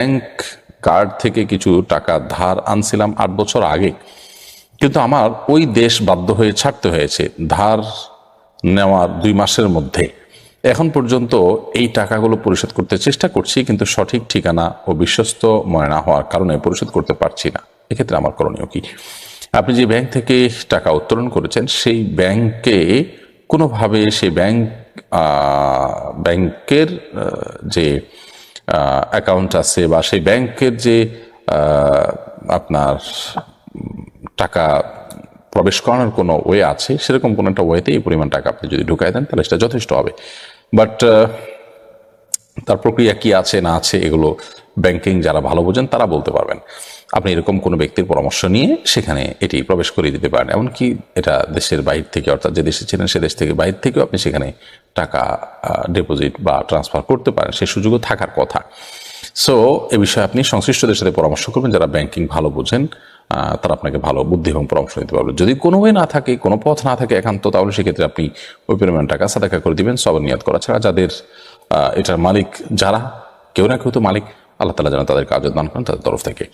Bank card থেকে কিছু টাকা ধার আনছিলাম 8 বছর আগে, কিন্তু আমার ওই দেশ বাধ্য হয়ে ছাড়তে হয়েছে ধার নেওয়ার 2 মাসের মধ্যে। এখন পর্যন্ত এই টাকাগুলো পরিশোধ করতে চেষ্টা করছি, কিন্তু সঠিক ঠিকানা ও বিশ্বস্ত মনে না হওয়ার কারণে পরিশোধ করতে পারছি না। এক্ষেত্রে আমার করণীয় কি? আপনি যে ব্যাংক থেকে টাকা উত্তোলন করেছেন সেই ব্যাংকে কোনোভাবে সেই ব্যাংকের যে অ্যাকাউন্ট আছে বা সেই ব্যাংকের যে আপনার টাকা প্রবেশ করানোর কোনো ওয়ে আছে, সেরকম কোনো একটা ওয়েতে এই পরিমাণ টাকা আপনি যদি ঢুকাই দেন তাহলে সেটা যথেষ্ট হবে। বাট তার প্রক্রিয়া কি আছে না আছে এগুলো ব্যাংকিং যারা ভালো বোঝেন তারা বলতে পারবেন। আপনি এরকম কোনো ব্যক্তির পরামর্শ নিয়ে সেখানে এটি প্রবেশ করিয়ে দিতে পারেন। এমনকি এটা দেশের বাইরে থেকে, অর্থাৎ যে দেশে ছিলেন সে দেশ থেকে বাইরে থেকেও আপনি সেখানে টাকা ডিপোজিট বা ট্রান্সফার করতে পারেন, সে সুযোগও থাকার কথা। সো এ বিষয়ে আপনি সংশ্লিষ্টদের সাথে পরামর্শ করবেন যারা ব্যাংকিং ভালো বোঝেন, তারা আপনাকে ভালো বুদ্ধি এবং পরামর্শ দিতে পারবে। যদি কোনো ওয়ে না থাকে, কোনো পথ না থাকে একান্ত, তাহলে সেক্ষেত্রে আপনি ওই পরিমাণ টাকা সাদাকা করে দিবেন সবার নিয়াত করা ছাড়া। যাদের এটার মালিক যারা, কেউ না কেউ তো মালিক, আল্লাহ তাআলা যেন তাদের কাজ দান করেন তাদের তরফ থেকে।